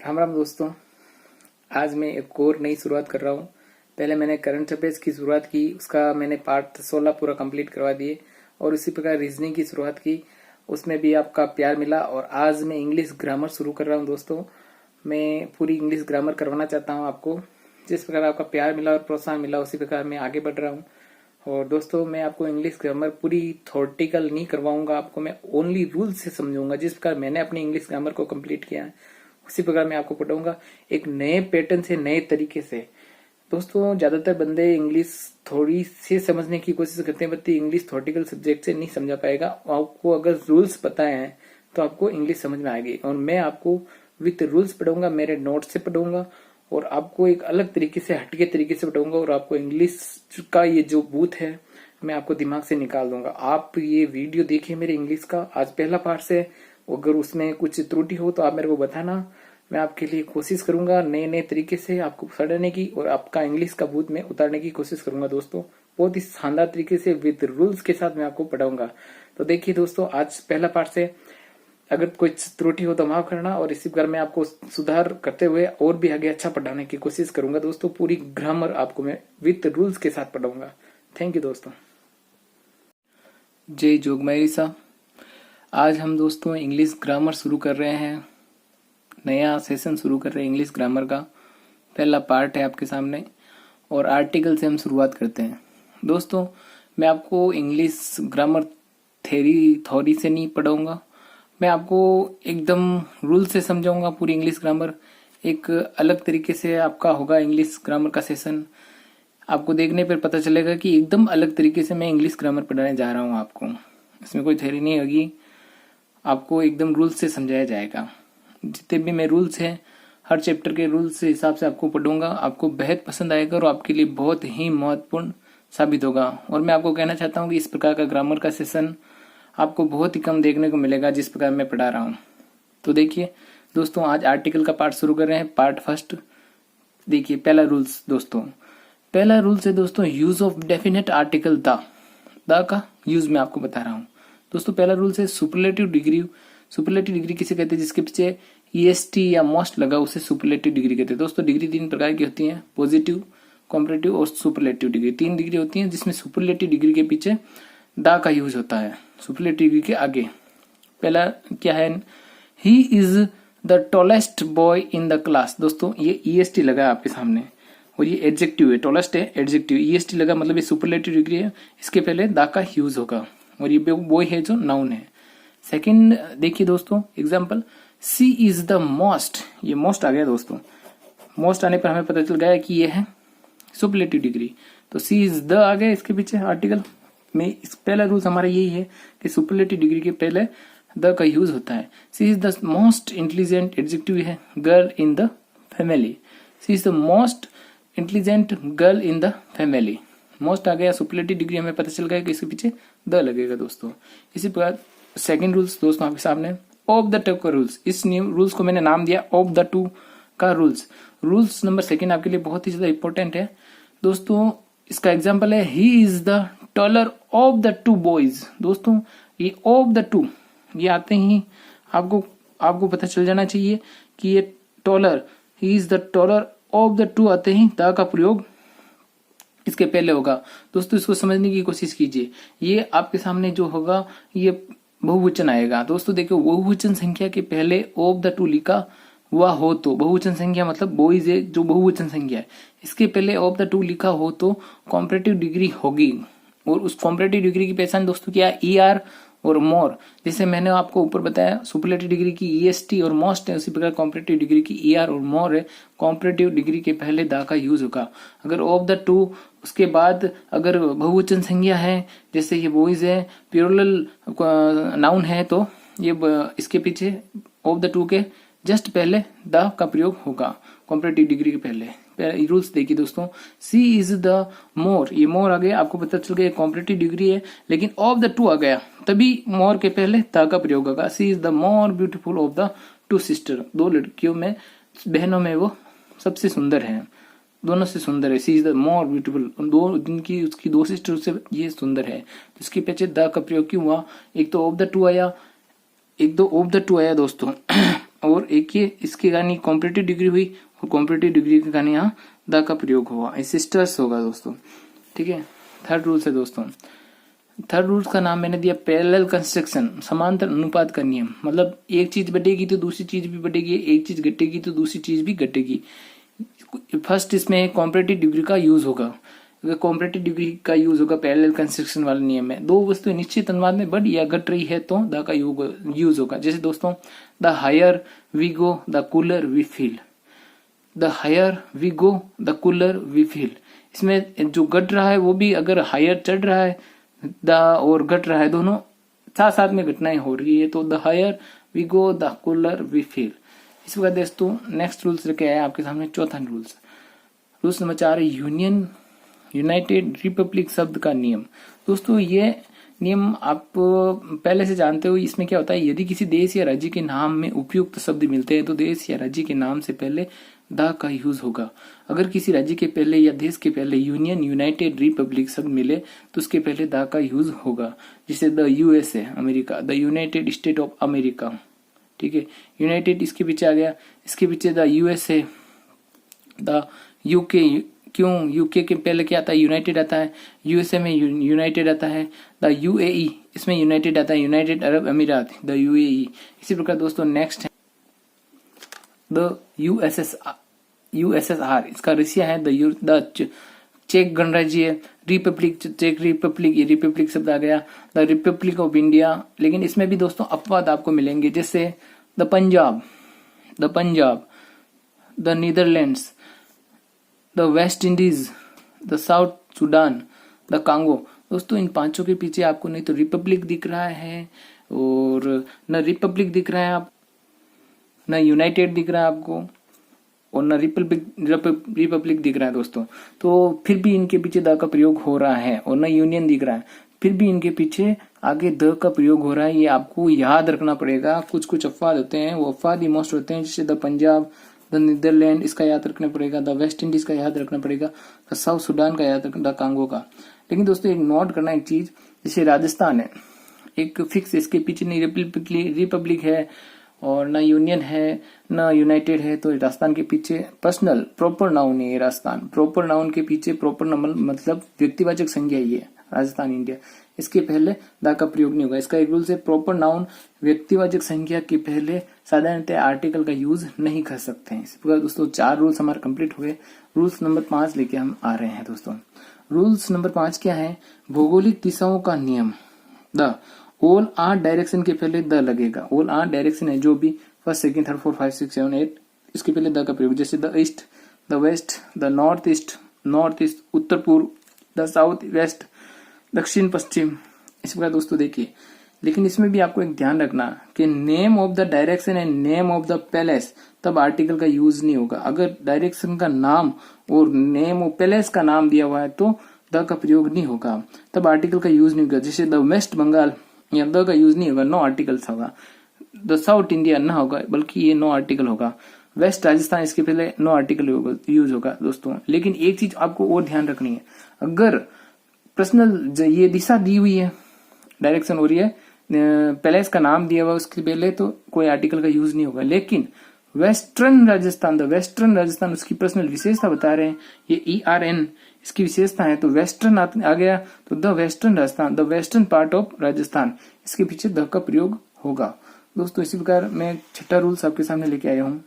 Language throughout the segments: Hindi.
राम राम दोस्तों। आज मैं एक और नई शुरुआत कर रहा हूँ। पहले मैंने करंट अफेयर्स की शुरुआत की, उसका मैंने पार्ट 16 पूरा कंप्लीट करवा दिए और उसी प्रकार रीजनिंग की शुरुआत की, उसमें भी आपका प्यार मिला। और आज मैं इंग्लिश ग्रामर शुरू कर रहा हूँ दोस्तों। मैं पूरी इंग्लिश ग्रामर करवाना चाहता हूँ आपको। जिस प्रकार आपका प्यार मिला और प्रोत्साहन मिला उसी प्रकार मैं आगे बढ़ रहा हूँ। और दोस्तों मैं आपको इंग्लिश ग्रामर पूरी थ्योरेटिकल नहीं करवाऊंगा, आपको मैं ओनली रूल से समझाऊंगा। जिस प्रकार मैंने अपनी इंग्लिश ग्रामर को कंप्लीट किया है उसी प्रकार मैं आपको पढ़ाऊंगा, एक नए पैटर्न से, नए तरीके से। दोस्तों ज्यादातर बंदे इंग्लिश थोड़ी से समझने की कोशिश करते हैं, बल्कि इंग्लिश थ्योरेटिकल सब्जेक्ट से नहीं समझा पाएगा। आपको अगर रूल्स पता है तो आपको इंग्लिश समझ में आएगी। और मैं आपको विथ रूल्स पढ़ाऊंगा, मेरे नोट से पढ़ाऊंगा और आपको एक अलग तरीके से, हटके तरीके से पढ़ाऊंगा। और आपको इंग्लिश का ये जो बूथ है मैं आपको दिमाग से निकाल दूंगा। आप ये वीडियो देखिए मेरे इंग्लिश का, आज पहला पार्ट से। अगर उसमें कुछ त्रुटि हो तो आप मेरे को बताना, मैं आपके लिए कोशिश करूंगा नए नए तरीके से आपको पढ़ाने की और आपका इंग्लिश का भूत में उतारने की कोशिश करूंगा दोस्तों। बहुत ही शानदार तरीके से विद रूल्स के साथ मैं आपको पढ़ाऊंगा। तो देखिए दोस्तों, आज पहला पार्ट से अगर कोई त्रुटि हो तो माफ करना, और इसी प्रकार मैं आपको सुधार करते हुए और भी आगे अच्छा पढ़ाने की कोशिश करूंगा दोस्तों। पूरी ग्रामर आपको मैं विद रूल्स के साथ पढ़ाऊंगा। थैंक यू दोस्तों। जय जोगमायरी साहब। आज हम दोस्तों इंग्लिश ग्रामर शुरू कर रहे हैं, नया सेशन शुरू कर रहे हैं इंग्लिश ग्रामर का। पहला पार्ट है आपके सामने और आर्टिकल से हम शुरुआत करते हैं। दोस्तों मैं आपको इंग्लिश ग्रामर थ्योरी से नहीं पढ़ाऊंगा, मैं आपको एकदम रूल से समझाऊंगा। पूरी इंग्लिश ग्रामर एक अलग तरीके से आपका होगा इंग्लिश ग्रामर का सेशन। आपको देखने पर पता चलेगा कि एकदम अलग तरीके से मैं इंग्लिश ग्रामर पढ़ाने जा रहा हूँ आपको। इसमें कोई थ्योरी नहीं होगी, आपको एकदम रूल्स से समझाया जाएगा। जितने भी मैं रूल्स हैं, हर चैप्टर के रूल्स के हिसाब से आपको पढ़ूंगा। आपको बेहद पसंद आएगा और आपके लिए बहुत ही महत्वपूर्ण साबित होगा। और मैं आपको कहना चाहता हूँ कि इस प्रकार का ग्रामर का सेशन आपको बहुत ही कम देखने को मिलेगा जिस प्रकार मैं पढ़ा रहा हूँ। तो देखिए दोस्तों, आज आर्टिकल का पार्ट शुरू कर रहे हैं, पार्ट फर्स्ट। देखिए पहला रूल्स दोस्तों, पहला रूल्स है दोस्तों use of definite article the का यूज मैं आपको बता रहा हूँ दोस्तों। पहला रूल्स है सुपरलेटिव डिग्री। सुपरलेटिव डिग्री किसे कहते हैं? जिसके पीछे ईएसटी या मोस्ट लगा उसे सुपरलेटिव डिग्री कहते हैं दोस्तों। डिग्री तीन प्रकार की होती है, पॉजिटिव, कॉम्परेटिव और सुपरलेटिव डिग्री। तीन डिग्री होती है जिसमें सुपरलेटिव डिग्री के पीछे द का यूज होता है, सुपरलेटिव डिग्री के आगे। पहला क्या है? ही is the tallest boy in the class. दोस्तों ये ईएसटी लगा है आपके सामने और ये एडजेक्टिव है, टॉलेस्ट है एडजेक्टिव, ईएसटी लगा मतलब ये सुपरलेटिव डिग्री है। इसके पहले द का यूज होगा और ये बॉय है जो नाउन है। सेकंड देखिए दोस्तों example, she is the most. ये मोस्ट आ गया दोस्तों, मोस्ट आने पर हमें पता चल गया कि ये है सुपरलेटिव डिग्री। तो सी इज द आ गया इसके पीछे आर्टिकल में। इस पहला रूल हमारा यही है कि सुपरलेटिव डिग्री के पहले द का यूज होता है। She is the most intelligent, adjective है, girl in the family. She is the most intelligent girl in the family. Most आ गया, सुपरलेटिव डिग्री हमें पता चल गया कि इसके पीछे द लगेगा दोस्तों। इसी प्रकार सेकंड रूल्स दोस्तों आपके सामने, ऑफ द टू का रूल्स। इस रूल्स को मैंने नाम दिया ऑफ द टू का रूल्स। रूल्स नंबर सेकंड आपके लिए बहुत ही ज्यादा इंपॉर्टेंट है दोस्तों। इसका एग्जांपल है ही is the taller of the to boys. दोस्तों ये ऑफ द टू ये आते ही आपको पता चल जाना चाहिए कि ये taller, he is the taller of the to आते ही द का प्रयोग इसके पहले होगा दोस्तों। इसको समझने की कोशिश कीजिए। ये आपके सामने जो होगा ये बहुवचन आएगा दोस्तों। देखो बहुवचन संख्या के पहले ऑफ द टू लिखा हुआ हो तो, बहुवचन संख्या मतलब बॉयज है जो बहुवचन संख्या है, इसके पहले ऑफ द टू लिखा हो तो कॉम्परेटिव डिग्री होगी। और उस कॉम्परेटिव डिग्री की पहचान दोस्तों क्या है? ईआर और मोर। जैसे मैंने आपको ऊपर बताया सुपरलेटिव डिग्री की ईएसटी और मोस्ट है, उसी प्रकार कॉम्परेटिव डिग्री की ईआर और मोर है। कॉम्परेटिव डिग्री के पहले द का यूज होगा। अगर ऑफ द टू उसके बाद अगर बहुवचन संज्ञा है, जैसे ये बॉयज है, प्लूरल नाउन है, तो ये इसके पीछे ऑफ द टू के जस्ट पहले द का प्रयोग होगा कॉम्परेटिव डिग्री के पहले। रूल्स देखिए दोस्तों, सी इज द मोर, ये मोर आ गया, आपको पता चल गया कॉम्परेटिव डिग्री है, लेकिन ऑफ द टू आ गया तभी मोर के पहले द का प्रयोग होगा। She is the more beautiful of the two sister. दो लड़कियों में, बहनों में वो सबसे सुंदर है, दोनों से सुंदर है। She is the more beautiful, दो जिनकी उसकी दो सिस्टर से ये सुंदर है, इसके पीछे द का प्रयोग क्यों हुआ? एक तो ऑफ द टू आया, एक तो ऑफ द टू आया दोस्तों और एक ये इसके यानी कॉम्पिटिटिव डिग्री हुई और कॉम्पिटिटिव डिग्री के कारण यहाँ द का प्रयोग हुआ, इससे स्ट्रेस होगा दोस्तों। ठीक है, थर्ड रूल है दोस्तों। थर्ड रूल का नाम मैंने दिया पैरेलल कंस्ट्रक्शन, समांतर अनुपात का नियम। मतलब एक चीज बढ़ेगी तो दूसरी चीज भी बढ़ेगी, एक चीज घटेगी तो दूसरी चीज भी घटेगी। फर्स्ट इसमें कॉम्पिटिटिव डिग्री का यूज होगा। अगर कॉम्पिटिटिव डिग्री का यूज होगा पैरेलल कंस्ट्रक्शन वाले नियम में, दो वस्तुएं निश्चित अनुपात में बढ़ या घट रही है तो द का यूज होगा। जैसे दोस्तों, the higher we go the cooler we feel, the higher we go the cooler we feel. इसमें जो घट रहा है वो भी अगर हायर चढ़ रहा है द और घट रहा है, दोनों साथ साथ में घटनाएं हो रही है, तो the higher we go the cooler we feel. इस प्रकार दोस्तों नेक्स्ट रूल्स लेके आया आपके सामने चौथा rules number 4 union United Republic शब्द का नियम। दोस्तों ये नियम आप पहले से जानते हो। इसमें क्या होता है, यदि किसी देश या राज्य के नाम में उपयुक्त शब्द मिलते हैं तो देश या राज्य के नाम से पहले द का यूज होगा। अगर किसी राज्य के पहले या देश के पहले यूनियन यूनाइटेड रिपब्लिक शब्द मिले तो उसके पहले द का यूज होगा। जैसे the USA America, the United state of America. ठीक है, यूनाइटेड इसके पीछे आ गया, इसके पीछे द यूएसए, द यूके। क्यों यूके के पहले क्या आता है, यूनाइटेड आता है, यूएसए में यूनाइटेड आता है, द यूएई इसमें यूनाइटेड आता है, यूनाइटेड अरब अमीरात, द यूएई। इसी प्रकार दोस्तों नेक्स्ट है द यूएसएसआर, इसका रशिया है, द चेक गणराज्य, रिपब्लिक चेक रिपब्लिक, ये रिपब्लिक शब्द आ गया, द रिपब्लिक ऑफ इंडिया। लेकिन इसमें भी दोस्तों अपवाद आपको मिलेंगे, जैसे the Punjab, the Netherlands, the West Indies, the south Sudan, the Congo. दोस्तों इन पांचों के पीछे आपको नहीं तो रिपब्लिक दिख रहा है और न रिपब्लिक दिख रहा है, आप न यूनाइटेड दिख रहा है आपको और न रिपब्लिक दिख रहा है दोस्तों। तो फिर भी इनके पीछे द का प्रयोग हो रहा है, और न यूनियन दिख रहा है, फिर भी इनके पीछे आगे द का प्रयोग हो रहा है। ये आपको याद रखना पड़ेगा। कुछ अपवाद होते हैं, वो अपवाद ही मोस्ट होते हैं, जैसे द पंजाब, द नीदरलैंड इसका याद रखना पड़ेगा, द वेस्ट इंडीज का याद रखना पड़ेगा, द साउथ सुडान का याद रखना, द कांगो का। लेकिन दोस्तों एक नोट करना एक चीज, जैसे राजस्थान है एक फिक्स, इसके पीछे नहीं रिपब्लिक है और ना यूनियन है ना यूनाइटेड है, तो राजस्थान के पीछे पर्सनल प्रॉपर नाउन है। राजस्थान प्रॉपर नाउन के पीछे प्रॉपर नाउन मतलब व्यक्तिवाचक संज्ञा ही है राजस्थान इंडिया, इसके पहले द का प्रयोग नहीं होगा। इसका एक रूल है, प्रॉपर नाउन व्यक्तिवाचक संज्ञा के पहले साधारणतः आर्टिकल का यूज नहीं कर सकते हैं। इस प्रकार दोस्तों 4 रूल्स हमारे कंप्लीट हुए। रूल्स नंबर 5 लेके हम आ रहे हैं दोस्तों। रूल्स नंबर 5 क्या है, भौगोलिक दिशाओं का नियम। द ऑल 8 डायरेक्शन के पहले द लगेगा। ऑल 8 डायरेक्शन है जो भी, फर्स्ट सेकंड थर्ड फोर्थ 5 6 7 8, इसके पहले द का प्रयोग। जैसे the east, the west, the north east उत्तर पूर्व, द साउथ वेस्ट दक्षिण पश्चिम। इस प्रकार दोस्तों देखिए, लेकिन इसमें भी आपको एक ध्यान रखना कि name of the direction and name of the palace, तब आर्टिकल का यूज नहीं होगा। अगर डायरेक्शन का नाम और नेम ऑफ पैलेस का नाम दिया हुआ है तो द का प्रयोग नहीं होगा, तब आर्टिकल का यूज नहीं होगा। जैसे द वेस्ट बंगाल, या द का यूज नहीं होगा, नो आर्टिकल्स होगा। द साउथ इंडिया ना होगा, बल्कि ये नो आर्टिकल होगा। वेस्ट राजस्थान, इसके पहले नो आर्टिकल यूज होगा दोस्तों। लेकिन एक चीज आपको और ध्यान रखनी है, अगर पर्सनल ये दिशा दी हुई है, डायरेक्शन हो रही है, पैलेस का नाम दिया हुआ उसके पहले, तो कोई आर्टिकल का यूज नहीं होगा। लेकिन western Rajasthan, the western Rajasthan उसकी पर्सनल विशेषता बता रहे हैं, ये ERN इसकी विशेषता है, तो वेस्टर्न आ गया, तो the western Rajasthan, the western part of Rajasthan, इसके पीछे द का प्रयोग होगा दोस्तों। इसी प्रकार मैं 6ठा रूल्स आपके सामने लेके आया हूँ,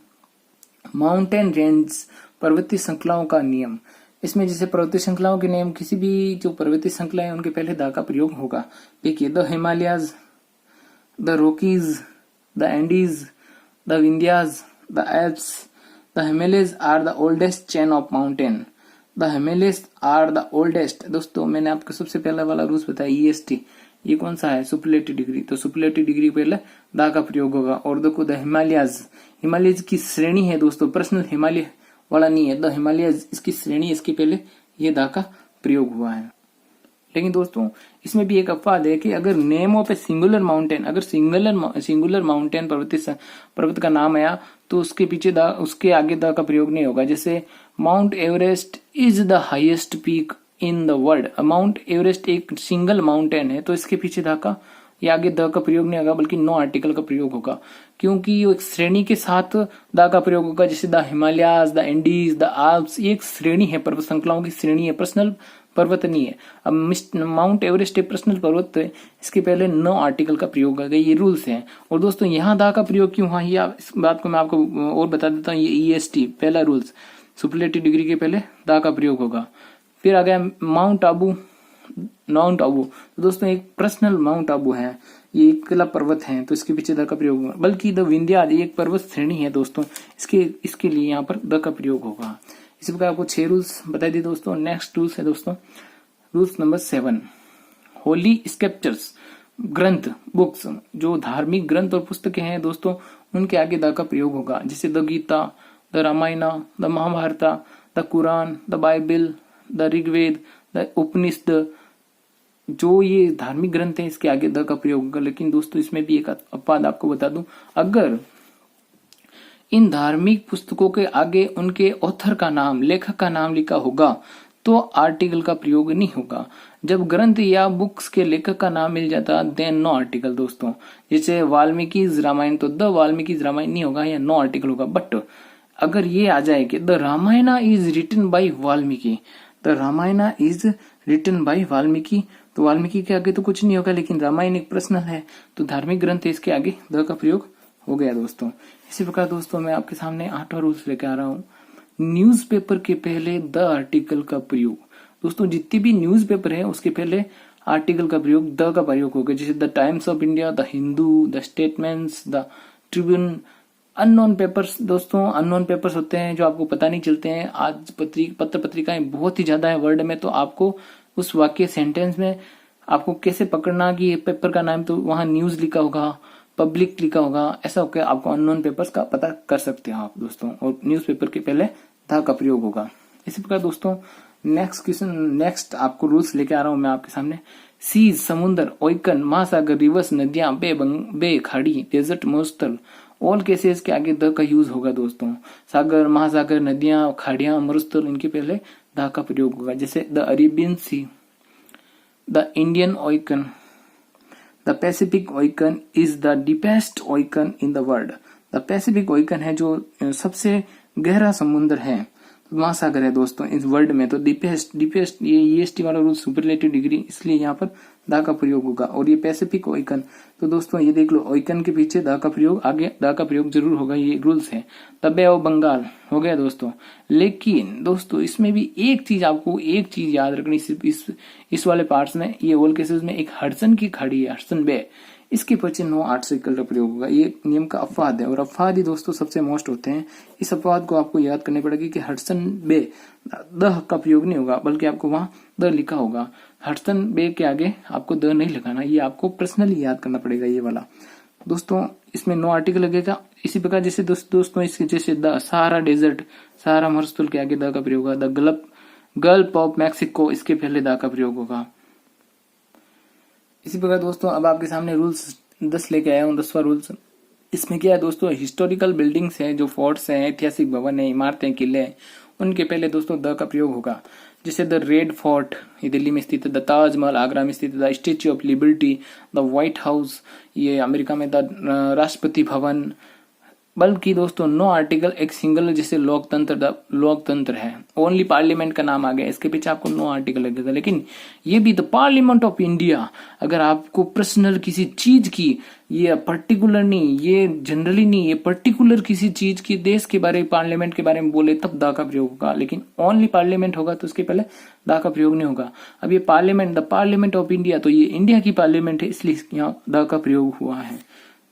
माउंटेन रेंज, पर्वतीय श्रृंखलाओं का नियम। इसमें जैसे पर्वतीय श्रृंखलाओं के नियम, किसी भी जो पर्वतीय श्रृंखला है उनके पहले द का प्रयोग होगा। देखिए, the Himalayas, the Rockies, the Andes, the Vindhyas, the Alps, the Himalayas are the oldest chain of mountain, the Himalayas are the oldest. दोस्तों मैंने आपको सबसे पहला वाला रूल्स बताया EST, ये कौन सा है, सुपरलेटिव डिग्री, तो सुपरलेटिव डिग्री पहले द का प्रयोग होगा। और देखो द हिमालयज की श्रेणी है दोस्तों, पर्सनल हिमालय वाला नहीं है, द हिमालयज इसकी श्रेणी, इसके पहले ये द का प्रयोग हुआ है। लेकिन दोस्तों इसमें भी एक अपवाद है कि अगर name of a singular mountain, अगर सिंगुलर माउंटेन पर्वत का नाम आया तो उसके पीछे उसके आगे द का प्रयोग नहीं होगा। जैसे mount Everest is the highest peak in the world, mount Everest एक सिंगल माउंटेन है, तो इसके पीछे द का ये आगे द का प्रयोग नहीं होगा बल्कि नो आर्टिकल का प्रयोग होगा, क्योंकि ये एक श्रेणी के साथ द का प्रयोग होगा। जैसे the Himalayas, the Andes, the Alps, ये एक श्रेणी है, पर्वत श्रृंखलाओं की श्रेणी है, पर्सनल पर्वत नहीं है। अब माउंट एवरेस्ट एक पर्सनल पर्वत है, इसके पहले नो आर्टिकल का प्रयोग होगा, ये रूल्स हैं। और दोस्तों यहाँ दा का प्रयोग क्यों हुआ, ये इस बात को मैं आपको और बता देता हूँ। ये EST पहला रूल्स, सुपरलेटिव डिग्री के पहले दा का प्रयोग होगा। फिर आ गया माउंट आबू, माउंट आबू। तो दोस्तों एक पर्सनल माउंट आबू है, ये एक अकेला पर्वत है, तो इसके पीछे द का प्रयोग होगा। बल्कि द विंध्याचल एक पर्वत श्रेणी है दोस्तों, इसके लिए यहाँ पर द का प्रयोग होगा। इसी प्रकार आपको 6 रूल्स बता दिए दोस्तों। नेक्स्ट रूल्स है दोस्तों, रूल्स नंबर 7, होली स्क्रिप्चर्स, ग्रंथ, बुक्स, जो धार्मिक ग्रंथ और पुस्तकें हैं दोस्तों, उनके आगे द का प्रयोग होगा। जैसे the Gita, the Ramayana, the Mahabharata, the Quran, the Bible, the Rigveda, the Upanishad, जो ये धार्मिक ग्रंथ है, इसके आगे द का प्रयोग होगा। लेकिन दोस्तों इसमें भी एक अपवाद आपको बता दूं, अगर इन धार्मिक पुस्तकों के आगे उनके ऑथर का नाम, लेखक का नाम लिखा होगा तो आर्टिकल का प्रयोग नहीं होगा। जब ग्रंथ या बुक्स के लेखक का नाम मिल जाता देन नो आर्टिकल दोस्तों। जैसे वाल्मीकि रामायण, तो द वाल्मीकि रामायण नहीं होगा, या नो आर्टिकल होगा। बट अगर ये आ जाए कि the Ramayana is written by Valmiki, the Ramayana is written by Valmiki, तो वाल्मीकि के आगे तो कुछ नहीं होगा, लेकिन रामायण एक पर्सनल है तो धार्मिक ग्रंथ है, इसके आगे द का प्रयोग हो गया दोस्तों। इसी प्रकार दोस्तों मैं आपके सामने 8वां रूल्स लेके आ रहा हूँ, न्यूज़पेपर के पहले द आर्टिकल का प्रयोग। दोस्तों जितनी भी न्यूज़पेपर है उसके पहले आर्टिकल का प्रयोग, द का प्रयोग होगा। जैसे the times of India, the Hindu, the statements, the Tribune. Unknown papers दोस्तों, अननोन पेपर्स होते हैं जो आपको पता नहीं चलते हैं। आज पत्र पत्रिकाएं बहुत ही ज्यादा है वर्ल्ड में, तो आपको उस वाक्य सेंटेंस में आपको कैसे पकड़ना कि ये पेपर का नाम, तो वहां न्यूज लिखा होगा, पब्लिक लिखा होगा, ऐसा होकर आपको अननोन पेपर्स का पता कर सकते हो आप दोस्तों। और न्यूज़पेपर के पहले द का प्रयोग होगा। इसी प्रकार दोस्तों नेक्स्ट आपको रूल्स लेके आ रहा हूं मैं आपके सामने। सीज, समुद्र, ओइकन, महासागर, रिवर्स, नदियां, बे, खाड़ी, डेजर्ट, मरुस्थल, ऑल केसेस के आगे द का यूज होगा दोस्तों। सागर, महासागर, नदियां, खाड़ियां, मरुस्थल, इनके पहले द का प्रयोग होगा। जैसे the Arabian sea, the Indian ocean, the Pacific ocean is the deepest ocean in the world. The Pacific ocean है जो सबसे गहरा समुद्र है, महासागर है दोस्तों इस वर्ल्ड में। तो डीपेस्ट ये EST वाला रूल, सुपरलेटिव डिग्री, इसलिए यहाँ पर द का प्रयोग होगा। और ये पैसिफिक ओइकन, तो दोस्तों ये देख लो, ओइकन के पीछे द का प्रयोग, आगे द का प्रयोग जरूर होगा, ये रूल्स है। द बे ऑफ बंगाल हो गया दोस्तों। लेकिन दोस्तों इसमें भी एक चीज आपको याद रखनी, सिर्फ इस वाले पार्ट्स में, ये ऑल केसेस में एक हडसन की खाड़ी है, हडसन बे, इसके पीछे नो आर्टिकल का प्रयोग होगा। ये नियम का अपवाद है, और अपवाद ही दोस्तों सबसे मोस्ट होते हैं। इस अपवाद को आपको याद करनी पड़ेगी कि हडसन बे, द का प्रयोग नहीं होगा, बल्कि आपको वहां द लिखा होगा। हडसन बे के आगे आपको द नहीं लगाना, ये आपको पर्सनली याद करना पड़ेगा ये वाला दोस्तों। इसमें नो आर्टिकल लगेगा। इसी प्रकार जैसे दोस्तों इसके जैसे द सहारा डेजर्ट, सहारा मरुस्थल के आगे द का प्रयोग होगा। द गल्फ ऑफ मैक्सिको, इसके पहले द का प्रयोग होगा। इसी प्रकार दोस्तों अब आपके सामने रूल्स 10 लेके आया हूँ। 10वां रूल्स, इसमें क्या है दोस्तों, हिस्टोरिकल बिल्डिंग्स है, जो फोर्ट्स हैं, ऐतिहासिक भवन है, इमारतें, किले हैं, उनके पहले दोस्तों द का प्रयोग होगा। जैसे द रेड फोर्ट, ये दिल्ली में स्थित है। द ताजमहल आगरा में स्थित है। The statue of liberty, the white house, ये अमेरिका में। द राष्ट्रपति भवन। बल्कि दोस्तों नो आर्टिकल एक सिंगल, जैसे लोकतंत्र है, ओनली पार्लियामेंट का नाम आ गया, इसके पीछे आपको नो आर्टिकल लगेगा। लेकिन ये भी द पार्लियामेंट ऑफ इंडिया, अगर आपको पर्सनल किसी चीज की, ये पर्टिकुलर नहीं, ये जनरली नहीं, ये पर्टिकुलर किसी चीज की, देश के बारे में, पार्लियामेंट के बारे में बोले तब द का प्रयोग होगा। लेकिन ओनली पार्लियामेंट होगा तो उसके पहले द का प्रयोग नहीं होगा। अब ये parliament, the parliament of India, तो ये इंडिया की पार्लियामेंट है, इसलिए यहाँ द का प्रयोग हुआ है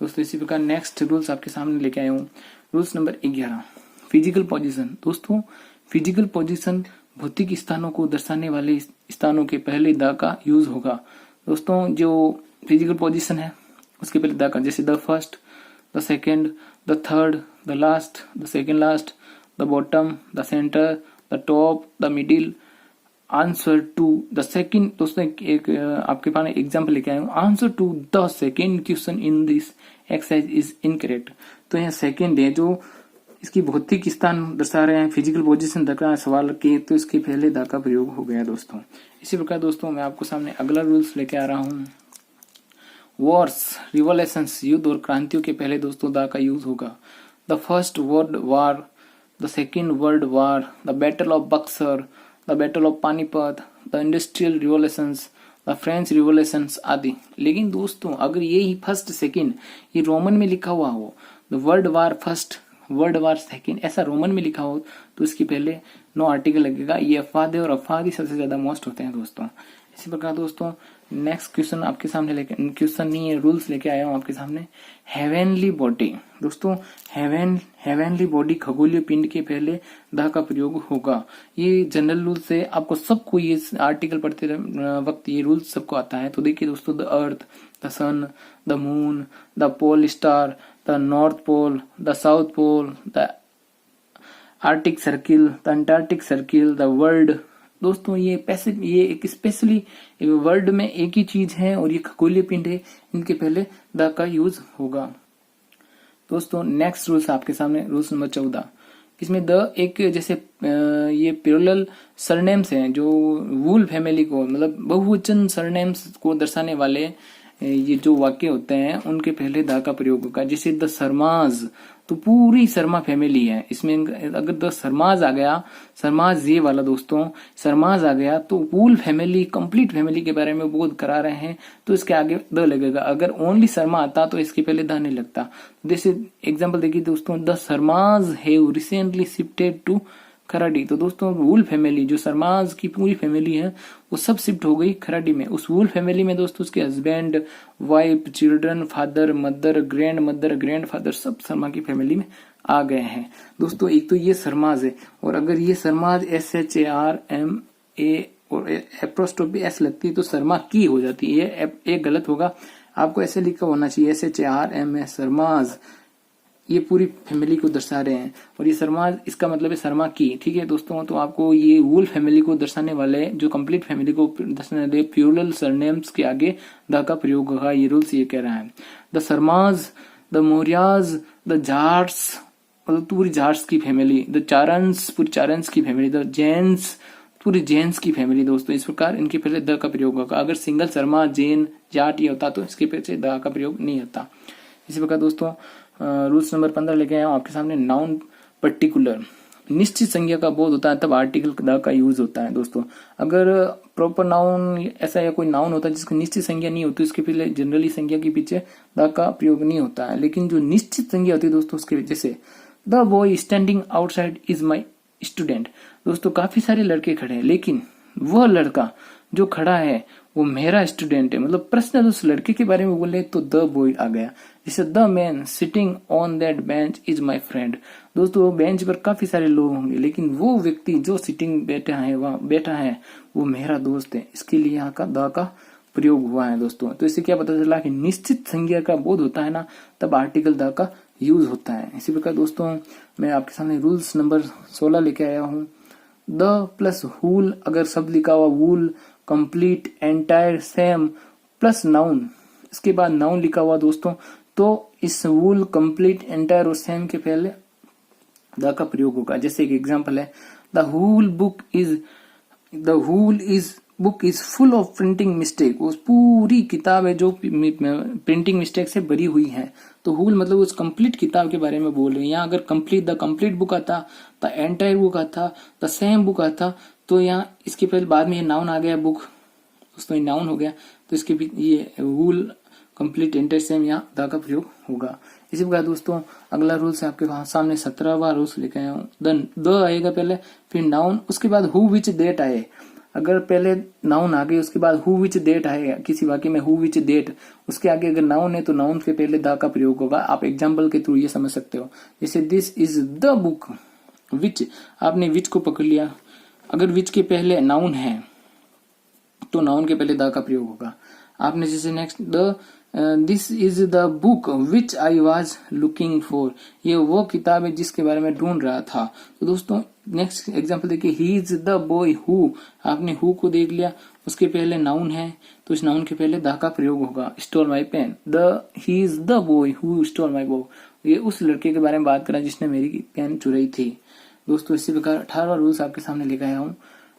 दोस्तों। इसी प्रकार नेक्स्ट रूल्स आपके सामने लेके आया हूँ। Rules number 11, physical position. दोस्तों फिजिकल पोजीशन भौतिक स्थानों को दर्शाने वाले स्थानों के पहले द का यूज होगा। दोस्तों जो फिजिकल पोजीशन है उसके पहले द का, जैसे the first, the second, the third, the last, the second last, the bottom, the centre, the top, the middle, answer to the second. दोस्तों एक आपके पास एग्जाम्पल लेके आया हूँ। Answer to the second question in this exercise is incorrect. तो यहाँ सेकेंड है जो इसकी भौतिक स्थान दर्शा रहे हैं, फिजिकल पोजीशन दर्शा रहे हैं सवाल के, तो इसके पहले द का प्रयोग हो गया दोस्तों। इसी प्रकार दोस्तों मैं आपको सामने अगला रूल्स लेके आ रहा हूँ। वॉर्स, रिवोल्यूशंस, युद्ध और क्रांतियों के पहले दोस्तों द का यूज होगा। The first world war, the second world war, the battle of Buxar, the battle of Panipat, the industrial revolutions, the French revolutions आदि। लेकिन दोस्तों अगर ये ही फर्स्ट सेकेंड ये रोमन में लिखा हुआ हो, the world war first, world war second ऐसा रोमन में लिखा हो तो इसके पहले नो आर्टिकल लगेगा। ये अफवाद है और अफवाद ही सबसे ज्यादा मोस्ट होते हैं दोस्तों। इसी प्रकार दोस्तों नेक्स्ट क्वेश्चन आपके सामने लेके, क्वेश्चन नहीं है रूल्स लेके आया हूं आपके सामने। हेवेनली बॉडी दोस्तों, हेवेनली बॉडी खगोलीय पिंड के पहले द का प्रयोग होगा। ये जनरल रूल से आपको सबको ये आर्टिकल पढ़ते वक्त ये रूल सबको आता है। तो देखिए दोस्तों, the earth, the sun, the moon, the pole star, the north pole, the south pole, the Arctic Circle, the Antarctic Circle, the world. दोस्तों ये एक स्पेशली वर्ल्ड में एक ही चीज है और ये खगोलीय पिंड है, इनके पहले द का यूज होगा। दोस्तों नेक्स्ट रूल्स आपके सामने, रूल्स नंबर 14। इसमें द एक जैसे ये प्लूरल सरनेम्स हैं जो वूल फैमिली को मतलब बहुवचन सरनेम्स को दर्शाने वाले ये जो वाक्य होते हैं उनके पहले द का प्रयोग होगा। जैसे द शर्माज, तो पूरी शर्मा फैमिली है इसमें, अगर द शर्माज आ गया, शर्माज ये वाला दोस्तों, शर्माज आ गया तो वूल फैमिली, कंप्लीट फैमिली के बारे में बोध करा रहे हैं तो इसके आगे द लगेगा। अगर ओनली शर्मा आता तो इसके पहले द नहीं लगता। जैसे एग्जाम्पल देखिए दोस्तों, the Sharmas have recently shifted to Kharadi. तो दोस्तों वूल फैमिली, जो शर्माज की पूरी फैमिली है वो सब शिफ्ट हो गई खराडी में। उस वूल फैमिली में दोस्तों उसके husband, wife, children, father, mother, grand father सब शर्मा की फैमिली में आ गए हैं। दोस्तों एक तो ये शर्माज है, और अगर ये शर्माज SHARMA और एप्रोस्ट्रोफी S लगती है तो शर्मा की हो जाती है। ये गलत होगा, आपको ऐसे लिखा होना चाहिए SHARMA, शर्माज। ये पूरी फैमिली को दर्शा रहे हैं और ये शर्माज इसका मतलब है शर्मा की। ठीक है दोस्तों, तो आपको ये वूल फैमिली को दर्शाने वाले, जो कंप्लीट फैमिली को दर्शाने वाले प्लूरल सरनेम्स के आगे द का प्रयोग होगा। ये रूल्स ये कह रहा है। The Sharma's, the Mauryas, the Jats मतलब पूरी जाट्स की फैमिली, द चारन्स पूरी चारन्स की फैमिली, द जैन्स पूरी जैन्स की फैमिली। दोस्तों इस प्रकार इनके पहले द का प्रयोग होगा। अगर सिंगल शर्मा, जैन, जाट ये होता तो इसके पीछे द का प्रयोग नहीं होता। इसी प्रकार दोस्तों रूल्स नंबर 15 लेके आया हूं आपके सामने। नाउन पर्टिकुलर, निश्चित संज्ञा का बोध होता है तब आर्टिकल द का यूज होता है। दोस्तों अगर प्रॉपर नाउन ऐसा या कोई नाउन होता है जिसकी निश्चित संज्ञा नहीं होती, उसके पहले जनरली संज्ञा के पीछे द का प्रयोग नहीं होता है। लेकिन जो निश्चित संज्ञा होती है दोस्तों उसके जैसे the boy standing outside is my student. दोस्तों काफी सारे लड़के खड़े हैं लेकिन वह लड़का जो खड़ा है वो मेरा स्टूडेंट है, मतलब प्रश्न उस लड़के के बारे में बोले तो द बॉय आ गया। जैसे the man sitting on that bench is my friend. दोस्तों बेंच पर काफी सारे लोग होंगे लेकिन वो व्यक्ति जो सिटिंग बैठा है वहां बैठा है वो मेरा दोस्त है, इसके लिए यहाँ का द का प्रयोग हुआ है। दोस्तों तो इससे क्या पता चला कि निश्चित संज्ञा का बोध होता है ना तब आर्टिकल द का यूज होता है। इसी प्रकार दोस्तों मैं आपके सामने रूल्स नंबर 16 लेके आया हूँ। द प्लस वूल, अगर शब्द लिखा हुआ whole, complete, entire, same plus noun, इसके बाद नाउन लिखा हुआ दोस्तों तो इस वूल, कंप्लीट, एंटायर और सेम के पहले द का प्रयोग होगा। जैसे एक एग्जांपल है, the whole book is full of printing mistake. उस पूरी किताब है जो प्रिंटिंग मिस्टेक से भरी हुई है। तो होल मतलब उस कंप्लीट किताब के बारे में बोल रहे हैं। यहाँ अगर कंप्लीट, द कंप्लीट बुक आता, द एंटायर बुक आता, द सेम बुक आता, तो यहाँ इसके पहले बाद में ये नाउन आ गया बुक, दोस्तों ये नाउन हो गया तो इसके भी ये वूल, कंप्लीट, एंटायर, सेम यहाँ द का प्रयोग होगा। इसी प्रकार दोस्तों अगला रूल्स है आपके सामने 17वां रूल्स लेके आया हूँ। द आएगा पहले, फिर नाउन, उसके बाद हु विच डेट आए। अगर पहले नाउन आ गई उसके बाद हु विच डेट आएगा किसी वाक्य में, हु विच डेट, उसके आगे अगर नाउन है तो नाउन के पहले द का प्रयोग होगा। आप एग्जाम्पल के थ्रू ये समझ सकते हो। जैसे this is the book which, आपने विच को पकड़ लिया, अगर विच के पहले नाउन है तो नाउन के पहले द का प्रयोग होगा। आपने जैसे next this is the book which I was looking for, ये वो किताब है जिसके बारे में ढूंढ रहा था। तो दोस्तों नेक्स्ट एग्जांपल देखिए, ही इज द बॉय हु, आपने हु को देख लिया, उसके पहले नाउन है तो इस नाउन के पहले द का प्रयोग होगा। Stole my pen, he is the boy who stole my book, ये उस लड़के के बारे में बात करा जिसने मेरी पेन चुराई थी। दोस्तों इसी प्रकार 18वां रूल्स आपके सामने लेकर आया हूं।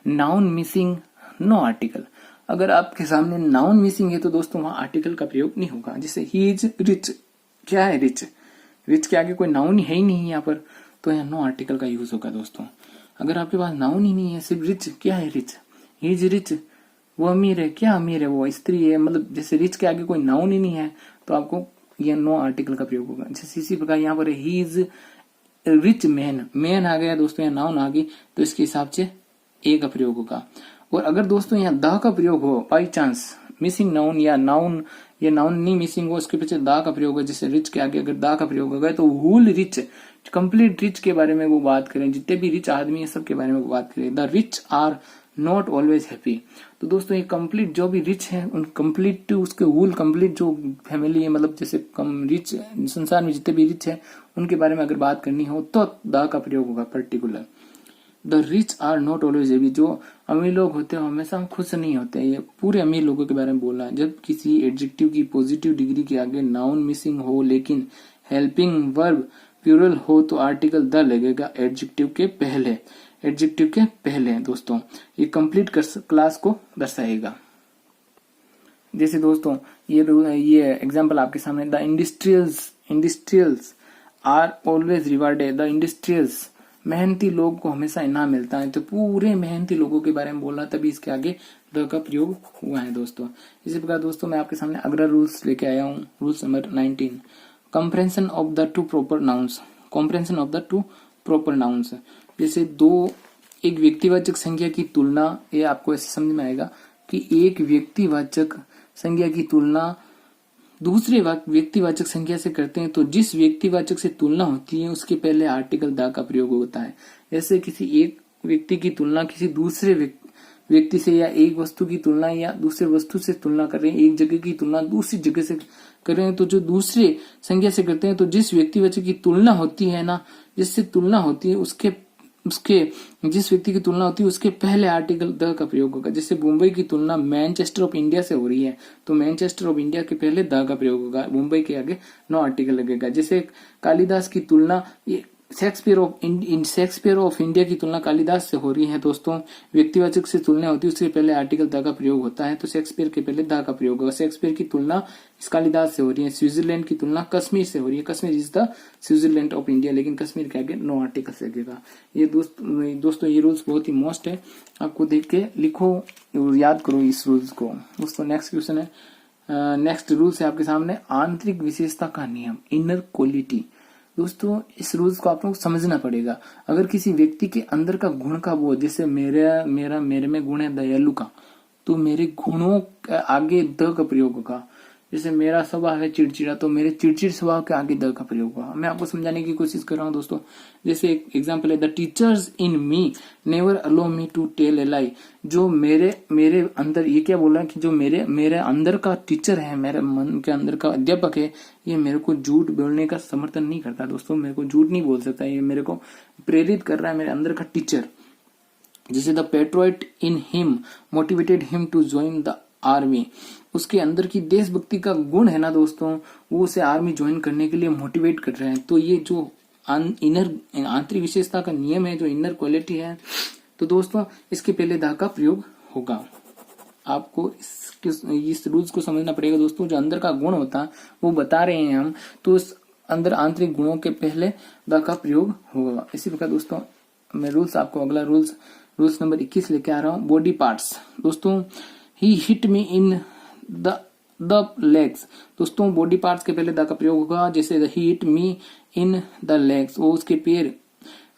नाउन मिसिंग नो आर्टिकल, अगर आपके सामने नाउन मिसिंग है तो दोस्तों वहां आर्टिकल का प्रयोग नहीं होगा। जैसे ही इज रिच, क्या है रिच? रिच के आगे कोई नाउन है ही नहीं यहाँ पर, तो यहाँ नो आर्टिकल का यूज होगा दोस्तों। अगर आपके पास नाउन ही नहीं है, सिर्फ रिच, क्या है रिच? ही इज रिच, वो अमीर है, क्या अमीर है? वो स्त्री है। मतलब जैसे रिच के आगे कोई नाउन ही नहीं है तो आपको यह नो आर्टिकल का प्रयोग होगा। जैसे इसी प्रकार यहाँ पर he is rich man, man आ गया दोस्तों, यहाँ नाउन आ गई तो इसके हिसाब से ए का प्रयोग होगा। और अगर दोस्तों यहाँ द का प्रयोग हो बाई चांस, मिसिंग नाउन या नाउन नहीं मिसिंग हो, उसके पीछे द का प्रयोग है, जैसे रिच के आगे अगर द का प्रयोग होगा तो हुल रिच, कंप्लीट रिच के बारे में वो बात करें, जितने भी रिच आदमी है सबके बारे में वो बात करें। The rich are not always happy. तो दोस्तों ये कंप्लीट जो भी रिच है उन कंप्लीट उसके हुल कंप्लीट जो फैमिली है, मतलब जैसे कम रिच संसार में जितने भी रिच है उनके बारे में अगर बात करनी हो तो द का प्रयोग होगा particular. The rich are not always happy, जो अमीर लोग होते हैं हमेशा खुश नहीं होते। ये पूरे अमीर लोगों के बारे में बोलना है। जब किसी एडजेक्टिव की पॉजिटिव डिग्री के आगे नाउन मिसिंग हो लेकिन हेल्पिंग वर्ब प्लूरल हो तो आर्टिकल द लगेगा एडजेक्टिव के पहले, एडजेक्टिव के पहले दोस्तों। ये कंप्लीट क्लास को दर्शाएगा। जैसे दोस्तों ये एग्जांपल आपके सामने, the industrials are always rewarded. The industrials, मेहनती लोग को हमेशा इनाम मिलता है। तो पूरे मेहनती लोगों के बारे में बोलना, तभी इसके आगे द का प्रयोग हुआ है दोस्तों। इसी प्रकार दोस्तों मैं आपके सामने अगला रूल्स लेके आया हूँ, rules number 19, compression of the to proper nouns. Compression of the to proper nouns, जैसे एक व्यक्तिवाचक संज्ञा की तुलना, ये आपको ऐसे समझ में आएगा कि एक व्यक्तिवाचक संज्ञा की तुलना दूसरे व्यक्तिवाचक संज्ञा से करते हैं तो जिस व्यक्तिवाचक से तुलना होती है उसके पहले आर्टिकल द का प्रयोग होता है। जैसे किसी एक व्यक्ति की तुलना किसी दूसरे व्यक्ति से, या एक वस्तु की तुलना या दूसरे वस्तु से तुलना कर रहे हैं, एक जगह की तुलना दूसरी जगह से कर रहे हैं, तो जो दूसरे संज्ञा से करते हैं तो जिस व्यक्तिवाचक की तुलना होती है ना, जिससे तुलना होती है उसके जिस व्यक्ति की तुलना होती है उसके पहले आर्टिकल द का प्रयोग होगा। जैसे मुंबई की तुलना मैनचेस्टर ऑफ इंडिया से हो रही है तो मैनचेस्टर ऑफ इंडिया के पहले द का प्रयोग होगा, मुंबई के आगे नो आर्टिकल लगेगा। जैसे कालिदास की तुलना शेक्सपियर ऑफ इंडिया की तुलना कालिदास से हो रही है दोस्तों, व्यक्तिवाचक से तुलना होती है उसके पहले आर्टिकल द का प्रयोग होता है, तो शेक्सपियर के पहले द का प्रयोग होगा। शेक्सपियर की तुलना कालिदास से हो रही है। स्विट्जरलैंड की तुलना कश्मीर से हो रही है, Kashmir is the Switzerland of India, लेकिन कश्मीर के आगे नो आर्टिकल लगेगा। ये दोस्तों ये रूल्स बहुत ही मस्त है, आपको देख के लिखो और याद करो इस रूल्स को। दोस्तों नेक्स्ट क्वेश्चन है, नेक्स्ट रूल्स है आपके सामने, आंतरिक विशेषता का नियम, इनर क्वालिटी। दोस्तों इस रूल्स को आप लोग समझना पड़ेगा। अगर किसी व्यक्ति के अंदर का गुण का बोध, जैसे मेरे में गुण है दयालु का, तो मेरे गुणों के आगे द का प्रयोग होगा। जैसे मेरा स्वभाव है चिड़चिड़ा, तो मेरे चिड़चिड़ स्वभाव के आगे द का प्रयोग होगा। मैं आपको समझाने की कोशिश कर रहा हूँ दोस्तों। जैसे एक एग्जांपल है, the teacher in me never allow me to tell a lie. जो मेरे अंदर, ये क्या बोल रहा है कि जो मेरे अंदर का टीचर है, मेरे मन के अंदर का अध्यापक है, ये मेरे को झूठ बोलने का समर्थन नहीं करता दोस्तों, मेरे को झूठ नहीं बोल सकता, ये मेरे को प्रेरित कर रहा है मेरे अंदर का टीचर। जैसे the patriot in him motivated him to join the army, उसके अंदर की देशभक्ति का गुण है ना दोस्तों, वो उसे आर्मी ज्वाइन करने के लिए मोटिवेट कर रहे हैं। तो ये जो आंतरिक विशेषता का नियम है, जो इनर क्वालिटी है, तो दोस्तों इसके पहले द का प्रयोग होगा। आपको इस रूल्स को समझना पड़ेगा दोस्तों। जो अंदर का गुण होता है वो बता रहे हैं हम, तो उस अंदर आंतरिक गुणों के पहले द का प्रयोग होगा। इसी प्रकार दोस्तों मैं रूल्स आपको अगला रूल्स नंबर 21 लेके आ रहा हूँ, बॉडी पार्ट्स। दोस्तों he hit me in the legs. दोस्तों बॉडी पार्ट्स के पहले द का प्रयोग होगा। जैसे he hit me in the legs, वो उसके पैर,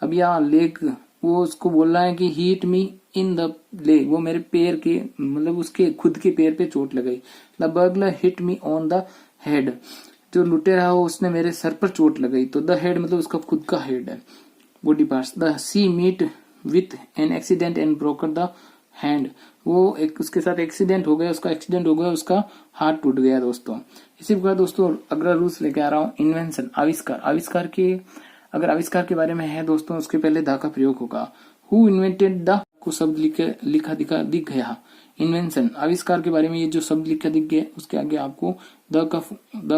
अब यहाँ लेग, वो उसको बोल रहा है कि he hit me in the leg, वो मेरे पैर के, मतलब उसके खुद के पैर पे चोट लगाई। The burglar hit me on the head, जो लुटेरा है उसने मेरे सर पर चोट लगाई। तो द हेड मतलब उसका खुद का हेड है, body parts. The she meet with an accident and broken the hand, वो एक उसके साथ एक्सीडेंट हो गया, उसका हाथ टूट गया दोस्तों। इसी प्रकार दोस्तों अगला रूल्स लेके आ रहा हूँ, इन्वेंशन, आविष्कार के, अगर आविष्कार के बारे में है दोस्तों उसके पहले द का प्रयोग होगा। हु इन्वेंटेड द को शब्द लिखा दिख गया, इन्वेंशन आविष्कार के बारे में ये जो शब्द लिखा दिख गया उसके आगे आपको द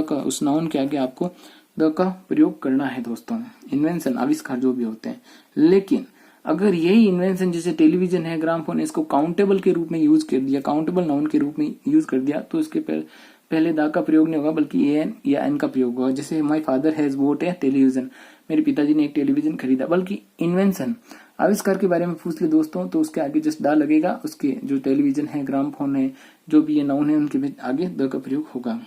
का उस नाउन के आगे आपको द का प्रयोग करना है दोस्तों। इन्वेंशन आविष्कार जो भी होते हैं, लेकिन अगर यही इन्वेंशन जैसे टेलीविजन है, ग्रामफोन है, इसको काउंटेबल के रूप में यूज कर दिया, काउंटेबल नाउन के रूप में यूज कर दिया, तो इसके पहले द का प्रयोग नहीं होगा बल्कि एन या एन का प्रयोग होगा। जैसे my father has boat A television, मेरे पिताजी ने एक टेलीविजन खरीदा। बल्कि इन्वेंशन आविष्कार के बारे में पूछ ले दोस्तों तो उसके आगे जस्ट द लगेगा, उसके जो टेलीविजन है, ग्रामफोन है, जो भी ये नाउन है उनके बीच आगे द का प्रयोग होगा।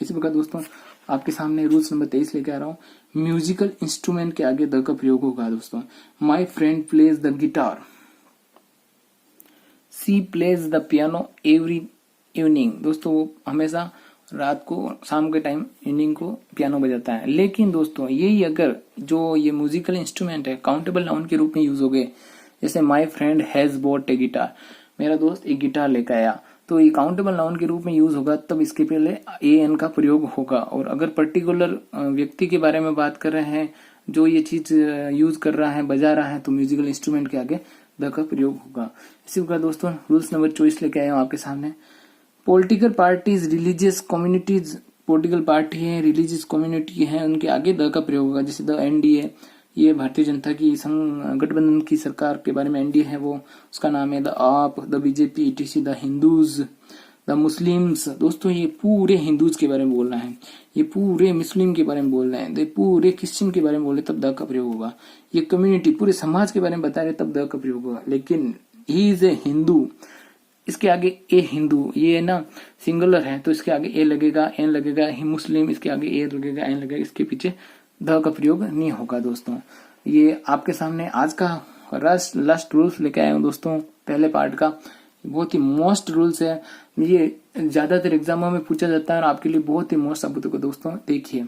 इसी प्रकार दोस्तों आपके सामने रूल्स नंबर 23 लेके आ रहा हूँ। म्यूजिकल इंस्ट्रूमेंट के आगे द का प्रयोग होगा दोस्तों। My friend plays the guitar, she plays the piano every evening. दोस्तों वो हमेशा रात को, शाम के टाइम, इवनिंग को पियानो बजाता है। लेकिन दोस्तों यही अगर जो ये म्यूजिकल इंस्ट्रूमेंट है काउंटेबल नाउन के रूप में यूज हो गए, जैसे my friend has bot A guitar, मेरा दोस्त एक गिटार लेकर आया, तो ये काउंटेबल नाउन के रूप में यूज होगा, तब इसके पहले ए एन का प्रयोग होगा। और अगर पर्टिकुलर व्यक्ति के बारे में बात कर रहे हैं जो ये चीज यूज कर रहा है, बजा रहा है, तो म्यूजिकल इंस्ट्रूमेंट के आगे द का प्रयोग होगा। इसी प्रकार दोस्तों रूल्स नंबर 24 लेके आया हूं आपके सामने। Political parties, religious communities, political party है, रिलीजियस कम्युनिटी है, उनके आगे द का प्रयोग होगा। जैसे द एनडीए, ये भारतीय जनता की संघ गठबंधन की सरकार के बारे में एनडीए है, वो उसका नाम है द आप, the BJP, etc, the Hindus, the Muslims. दोस्तों ये पूरे हिंदूज के बारे में बोलना है, ये पूरे मुस्लिम के बारे में बोल रहे हैं, ये पूरे क्रिश्चियन के बारे में बोल रहे, तब द का प्रयोग होगा। ये कम्युनिटी, पूरे समाज के बारे में बता रहे, तब द का प्रयोग होगा। लेकिन ही इज ए हिंदू, इसके आगे ए हिंदू, ये ना सिंगुलर है तो इसके आगे ए लगेगा, एन लगेगा। ही मुस्लिम, इसके आगे ए लगेगा, एन लगेगा, इसके पीछे द का प्रयोग नहीं होगा। दोस्तों ये आपके सामने आज का लास्ट रूल्स लेके आया हूँ दोस्तों, पहले पार्ट का। बहुत ही मोस्ट रूल्स है, ये ज्यादातर एग्जामों में पूछा जाता है और आपके लिए बहुत ही मोस्ट साबित होगा। दोस्तों देखिए,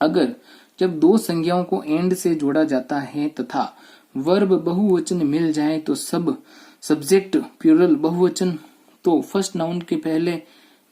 अगर जब दो संज्ञाओं को एंड से जोड़ा जाता है तथा वर्ब बहुवचन मिल जाए तो सब सब्जेक्ट प्लूरल बहुवचन, तो फर्स्ट नाउन के पहले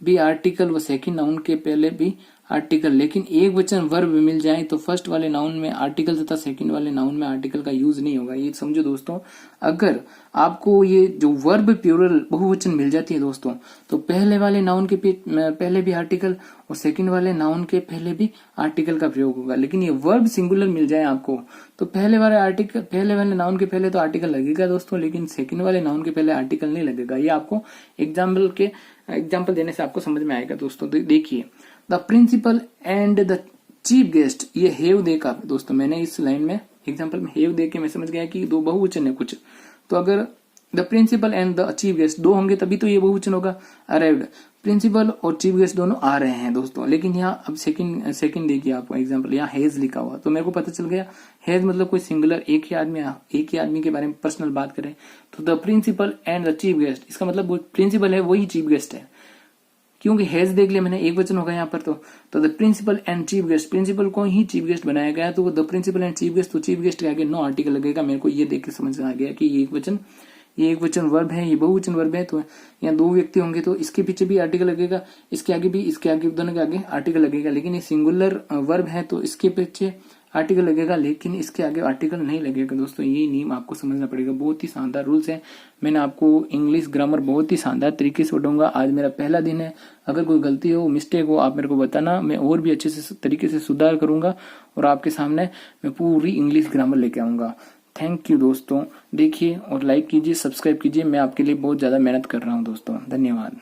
भी आर्टिकल व सेकंड नाउन के पहले भी आर्टिकल। लेकिन एक वचन वर्ब मिल जाए तो फर्स्ट वाले नाउन में आर्टिकल तथा सेकंड वाले नाउन में आर्टिकल का यूज नहीं होगा। ये समझो दोस्तों, अगर आपको ये जो वर्ब प्लूरल बहुवचन मिल जाती है दोस्तों, तो पहले वाले नाउन के पहले भी आर्टिकल और सेकंड वाले नाउन के पहले भी आर्टिकल का प्रयोग होगा। लेकिन ये वर्ब सिंगुलर मिल जाए आपको तो पहले वाले नाउन के पहले तो आर्टिकल लगेगा दोस्तों, लेकिन सेकंड वाले नाउन के पहले आर्टिकल नहीं लगेगा। ये आपको एग्जाम्पल देने से आपको समझ में आएगा दोस्तों। देखिए, the principal and the chief guest, ये हेव दे का दोस्तों, मैंने इस लाइन में एग्जाम्पल में हेव दे के मैं समझ गया कि दो बहुवचन है कुछ, तो अगर the principal and the chief guest दो होंगे तभी तो ये बहुवचन होगा। अराइव्ड, प्रिंसिपल और चीफ गेस्ट दोनों आ रहे हैं दोस्तों, लेकिन यहाँ अब सेकंड देखिए आपको एग्जाम्पल, यहाँ हेज लिखा हुआ, तो मेरे को पता चल गया हेज मतलब कोई सिंगुलर एक ही आदमी के बारे में पर्सनल बात करें, तो the principal and the chief guest, इसका मतलब प्रिंसिपल है वही चीफ गेस्ट है, क्योंकि हेज देख लिया मैंने, एक वचन होगा यहाँ पर। तो the principal and chief guest, principal को ही चीफ गेस्ट बनाया गया, तो the principal and chief guest, तो चीफ गेस्ट के आगे नो आर्टिकल लगेगा। मेरे को ये देख के समझ आ गया कि ये एक वचन वर्ब है, ये बहुवचन वर्ब है, तो यहाँ दो व्यक्ति होंगे तो इसके पीछे भी आर्टिकल लगेगा, इसके आगे भी, इसके आगे, दोनों के आगे आर्टिकल लगेगा। लेकिन ये सिंगुलर वर्ब है तो इसके पीछे आर्टिकल लगेगा, लेकिन इसके आगे आर्टिकल नहीं लगेगा। दोस्तों ये नियम आपको समझना पड़ेगा, बहुत ही शानदार रूल्स है। मैंने आपको इंग्लिश ग्रामर बहुत ही शानदार तरीके से पढ़ाऊंगा। आज मेरा पहला दिन है, अगर कोई गलती हो, मिस्टेक हो, आप मेरे को बताना, मैं और भी अच्छे से तरीके से सुधार करूंगा और आपके सामने मैं पूरी इंग्लिश ग्रामर लेके आऊंगा। थैंक यू दोस्तों, देखिए और लाइक कीजिए, सब्सक्राइब कीजिए, मैं आपके लिए बहुत ज्यादा मेहनत कर रहा हूँ दोस्तों। धन्यवाद।